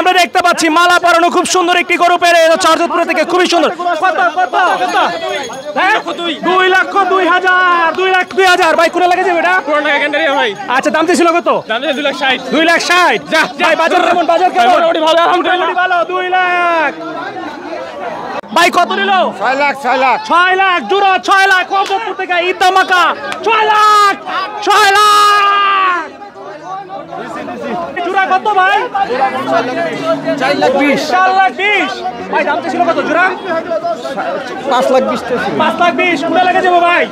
আমরা দেখতে পাচ্ছি মালা পরানো খুব সুন্দর একটি গরু পেরে চারজতপুর থেকে, খুবই সুন্দর। কত কত কত? 2,02,000 2,02,000 ভাই কোন লাগে যাবে এটা? ভাই আচ্ছা দাম ছিল কত? দাম 2,60,000 2,60,000 ভাই বাজার কেমন? বাজার কেমন? মোটামুটি ভালো, আলহামদুলিল্লাহ ভালো। 2 লাখ ভাই কত নিল? 6 লাখ 6 লাখ 6 লাখ জোড়া 6 লাখ কতপুর থেকে ঈদ ধামাকা 6 লাখ 6 লাখ জোড়া কত ভাই? 4 লাখ 20 4 লাখ 20 ভাই দাম ছিল কত জোড়া? 5 লাখ 20 5 লাখ 20 কোন লাগে যাবো ভাই?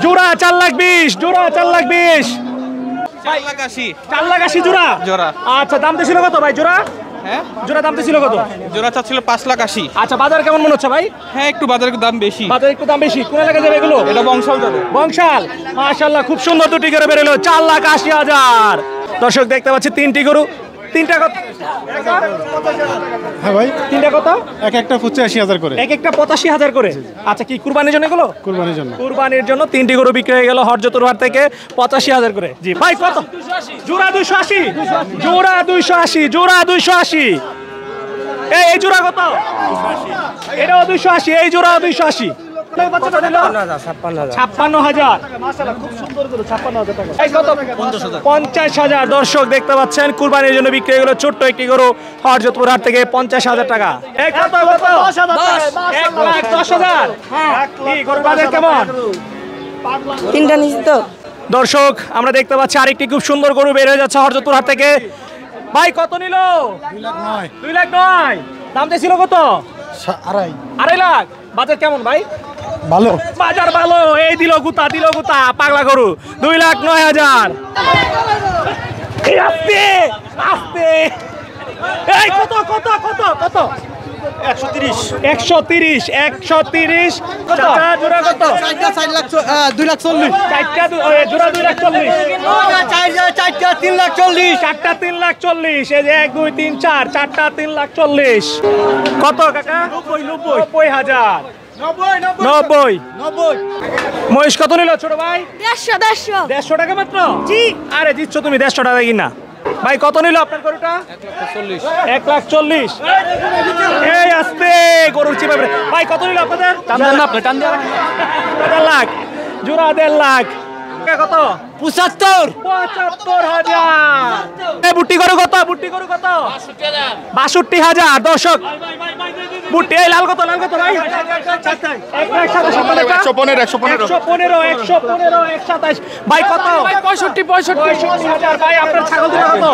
জোড়া 4 লাখ 20 জোড়া 4 লাখ 20 4 লাখ 80 4 লাখ 80 জোড়া জোড়া। আচ্ছা দাম ছিল কত ভাই জোড়া? হ্যাঁ জোড়া দাম ছিল কত? জোড়া চাচ্ছিল 5 লাখ 80। আচ্ছা বাজার কেমন মনে হচ্ছে ভাই? হ্যাঁ একটু বাজারের দাম বেশি। বাজার একটু দাম বেশি। কোন এলাকা যাবে এগুলো? এটা বংশাল যাবে। বংশাল মাশাআল্লাহ খুব সুন্দর দুটি করে বেরোলো 4,80,000। দর্শক দেখতে পাচ্ছি তিনটি গরু। তিনটা কত? হ্যাঁ ভাই, তিনটা কত? এক একটা 85,000 করে, এক একটা 85,000 করে। আচ্ছা কি কুরবানির জন্য এগুলো? কুরবানির জন্য। কুরবানির জন্য তিনটি গরু বিক্রি হয়ে গেল হরজতুর হাট থেকে 85,000 করে। জি ভাই কত? জোড়া 280 জোড়া 280 জোড়া 280 এই জোড়া কত? এটাও 280 এই জোড়া 280 56,000 মাশাআল্লাহ খুব সুন্দর গরু 56,000 টাকা। এই কত? 50,000 দর্শক দেখতে পাচ্ছেন কুরবানির জন্য বিক্রি হয়ে গেল ছোট্ট একটি গরু হরজতপুর হাট থেকে 50,000 টাকা। এই কত কত? 1,10,000 হ্যাঁ কি গরুর বাজার কেমন? তিনটা নিচে তো দর্শক আমরা দেখতে পাচ্ছি আরেকটি খুব সুন্দর গরু বের হয়ে যাচ্ছে হরজতপুর হাট থেকে। ভাই কত নিল? 2 লাখ 9 দাম ছিল কত? 2.5 লাখ। বাজার কেমন ভাই? ভালো বাজার ভালো। এই দিল গুতা পাগলা গরু 2,09,000। আস্তে আস্তে এই কত কত কত কত? 130 কত? জোড়া কত? 4 লাখ 2 লাখ 40 চারটা জোড়া 2 লাখ 40 4টা 3 লাখ 40 চারটা 3 লাখ 40 এই যে 1 2 3 4 চারটা 3 লাখ 40 কত কাকা? 90,000 90 মহিষ কত নিল ছোট ভাই? 150 টাকা মাত্র। জি আরে দিচ্ছ তুমি 150 টাকা কিনা। ভাই কত নিল আপনার গরুটা? 1,40,000 এই আস্তে গরুর চিপা ভাই কত নিল আপনাদের? টান দেন 1.5 লাখ জোড়া 1.5 লাখ কত? 75,000 এই বুটি গরু কত? বুটি গরু কত? 62,000 দর্শক বুটি এই লাল কত? লাল কত ভাই? 115 ভাই কত? 65,000 ভাই আপনার ছাগল দিল কত?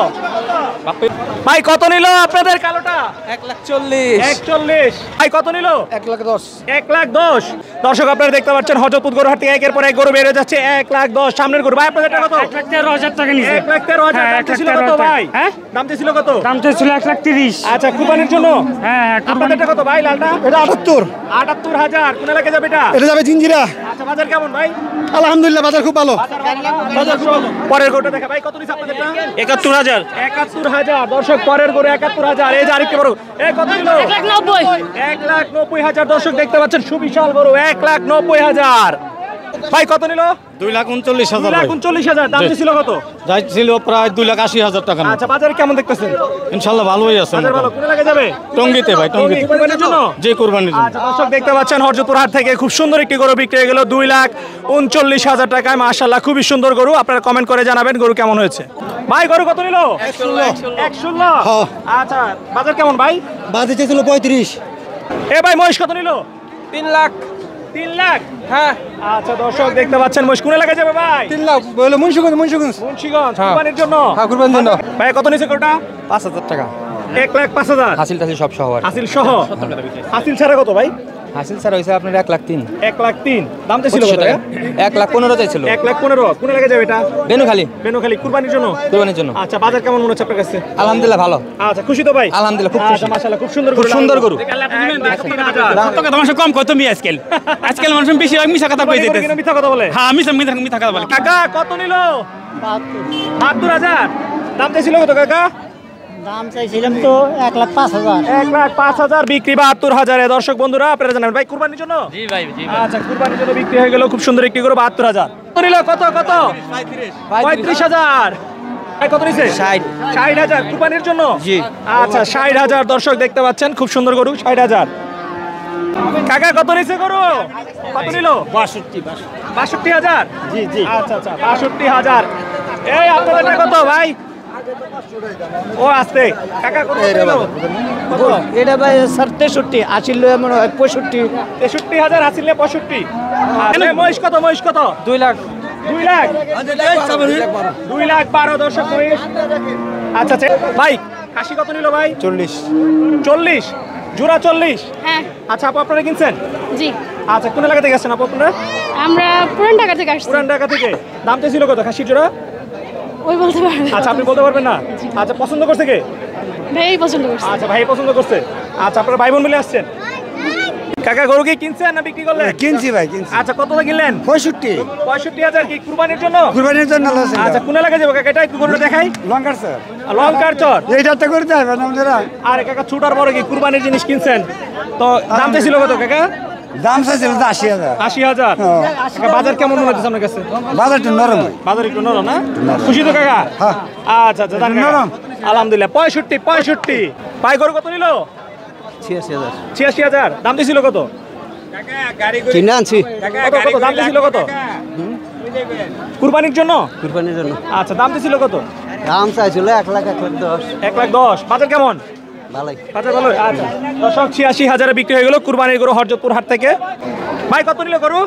ভাই কত নিল আপনাদের কালোটা? 1,40,000 ভাই কত নিল? 1,10,000 দর্শক আপনারা দেখতে পাচ্ছেন হযরতপুর গরু হাট থেকে একের পর এক গরু বের হয়ে যাচ্ছে 1,10,000 সামনের গরু। ভাই আপনাদের কত? 1,13,000 টাকা নিছে। 1,13,000 দাম ছিল কত ভাই? হ্যাঁ দাম ছিল কত? দাম ছিল 1,30,000। আচ্ছা কুরবানির জন্য হ্যাঁ আপনাদেরটা কত ভাই লালটা? এটা 78,000 কোন এলাকায় যাবে এটা? এটা যাবে জিঞ্জিরা। আচ্ছা বাজার কেমন ভাই? আলহামদুলিল্লাহ বাজার খুব ভালো। বাজার খুব ভালো। পরের গরুটা দেখা ভাই কত নিছে আপনাদেরটা? 71,000 71,000 দর্শক পরের গরু 71,000 এই যে আরেকটি বড় এই কত নিল? 1,90,000 দর্শক দেখতে পাচ্ছেন সুবিশাল গরু 1,90,000 ভাই কত নিল? 2,39,000 2,39,000 দাম ছিল কত? ছিল প্রায় 2,80,000 টাকা। আচ্ছা বাজারে কেমন দেখতেছেন? ইনশাআল্লাহ ভালোই আছে। বাজার ভালো কোন এলাকায় যাবে? টঙ্গীতে ভাই, টঙ্গীতে কুরবানির জন্য। যে কুরবানির জন্য। আচ্ছা দর্শক দেখতে পাচ্ছেন হরজতপুর হাট থেকে খুব সুন্দর একটি গরু বিক্রি হয়ে গেল 2,39,000 টাকায়। মাশাআল্লাহ খুবই সুন্দর গরু। আপনারা কমেন্ট করে জানাবেন গরু কেমন হয়েছে। ভাই গরু কত নিল? 1,16 আচ্ছা বাজার কেমন ভাই? বাজার ছিল 35। এ ভাই মহিষ কত নিল? 3 লাখ 3 লাখ হ্যাঁ। আচ্ছা দর্শক দেখতে পাচ্ছেন মহিষ কোন এলাকায় যাবে ভাই? 3 লাখ বলে মুন্সিগঞ্জ। মুন্সিগঞ্জ কুরবানির জন্য। হ্যাঁ কুরবানির জন্য। ভাই কত নিছে গরুটা? 5,000 টাকা। 1,05,000 হাসিল টাসিল সব শহর হাসিল সহ। হাসিল ছাড়া কত ভাই? হাসিল স্যার হইছে আপনার 1,03,000 1,03,000 দামটা ছিল কত? 1,15,000 চাইছিল। 1,15,000 কোন এলাকায় যাবে এটা? বেনুখালী বেনুখালী কুরবানির জন্য। কুরবানির জন্য। আচ্ছা বাজার কেমন মনে হচ্ছে আপনার কাছে? আলহামদুলিল্লাহ ভালো। আচ্ছা খুশি তো ভাই? আলহামদুলিল্লাহ খুব খুশি। আচ্ছা মাশাআল্লাহ খুব সুন্দর খুব সুন্দর গরু। কত মানুষ কম কত মি আজকাল মানুষ বেশি মিছা কথা কই দিতেছে। মিথ্যা কথা বলে। হ্যাঁ মিছা কথা বলে। কাকা কত নিল? 72,000 দামটা ছিল কত কাকা? দাম চাইছিলাম তো 1,05,000 1,05,000 বিক্রি 72,000 এ। দর্শক বন্ধুরা আপনারা জানেন ভাই কুরবানির জন্য। জি ভাই আচ্ছা কুরবানির জন্য বিক্রি হয়ে গেল খুব সুন্দর একটি গরু 72,000 কত নিল? কত কত? 35,000 কত নিছে 60,000 কুরবানির জন্য জি। আচ্ছা 60,000 দর্শক দেখতে পাচ্ছেন, খুব সুন্দর গরু 60,000। কাকা কত নিছে গরু? কত নিল? 62,000। জি জি। আচ্ছা আচ্ছা 62,000। এই আপনাদের কত ভাই? ও আসতে কাকা কত নিল? এটা ভাই স্যার 63 আসিল মনে হয় 65। 63,000 আসলে 65। আচ্ছা মহিষ কত? মহিষ কত? 2 লাখ 2 লাখ 2 লাখ 12 দর্শক মহিষ। আচ্ছা আচ্ছা ভাই খাসি কত নিল ভাই? 40 জোড়া 40। হ্যাঁ আচ্ছা আপু আপনারা কিনছেন? জি আচ্ছা কোন এলাকা থেকে গেছেন আপু আপনারা? আমরা পুরান ঢাকা থেকে আসছি। পুরান ঢাকা থেকে। দামটা ছিল কত খাসির জোড়া? ওই বলতে পারবে আচ্ছা আপনি বলতে পারবেন না? আচ্ছা পছন্দ করছে কে? ভাই পছন্দ করছে। আচ্ছা ভাই পছন্দ করছে। আচ্ছা আপনারা ভাই বোন মিলে আসছেন। কাকা গরু কি কিনছেন না বিক্রি করলেন? কিনছি ভাই কিনছি আচ্ছা কত টাকা কিনলেন? 65 65,000 কি কুরবানির জন্য? কুরবানির জন্য আছে আচ্ছা কোন এলাকা যাবো কাকা? এটা একটু গরুটা দেখাই। লঙ্কার স্যার লঙ্কার চর। এইটা তো করতে হবে না আপনারা আরে কাকা ছোটার বড় কি কুরবানির জিনিস কিনছেন? তো দামটা ছিল কত কাকা? দাম চাইছিল তো 80,000 80,000। কাকা বাজার কেমন মনে হচ্ছে আপনার কাছে? বাজারটা নরম হয় বাজার একটু নরম না? খুশি তো কাকা? হ্যাঁ। আচ্ছা আচ্ছা যান কাকা। নরম। আলহামদুলিল্লাহ 65 পাই গরু কত নিল? 86,000 দাম দিছিল কত? কিনে আনছি কত কত দাম দিছিল কত? কুরবানির জন্য? কুরবানির জন্য আচ্ছা দাম দিছিল কত? দাম চাইছিল 1 লাখ 1,10,000 1,10,000। বাজার কেমন? ভালোই বাজার ভালো। আচ্ছা দর্শক 86,000 বিক্রি হয়ে গেল কুরবানির গরু হরজতপুর হাট থেকে। ভাই কত নিল গরু?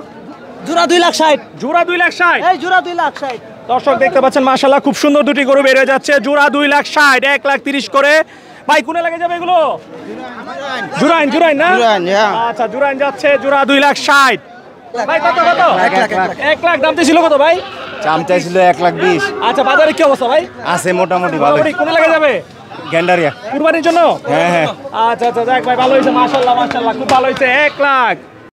জোড়া 2,60,000। জোড়া 2,60,000। এই জোড়া 2,60,000। দর্শক দেখতে পাচ্ছেন মাশাআল্লাহ খুব সুন্দর দুটি গরু বের হয়ে যাচ্ছে। জোড়া 2,60,000 1,30,000 করে। ভাই কোন এলাকায় যাবে এগুলো? জুরাইন না? আচ্ছা জুরাইন যাচ্ছে জোড়া 2,60,000। ভাই কত কত? 1 লাখ দাম ছিল কত ভাই? দাম চাইছিল 1,20,000 আচ্ছা বাজারে কি অবস্থা ভাই? আছে মোটামুটি ভালো মোটামুটি কোন এলাকায় যাবে? গেন্ডারিয়া কুরবানির জন্য? হ্যাঁ হ্যাঁ আচ্ছা আচ্ছা যাক ভাই ভালো হয়েছে মাশাআল্লাহ খুব ভালো হয়েছে 1 লাখ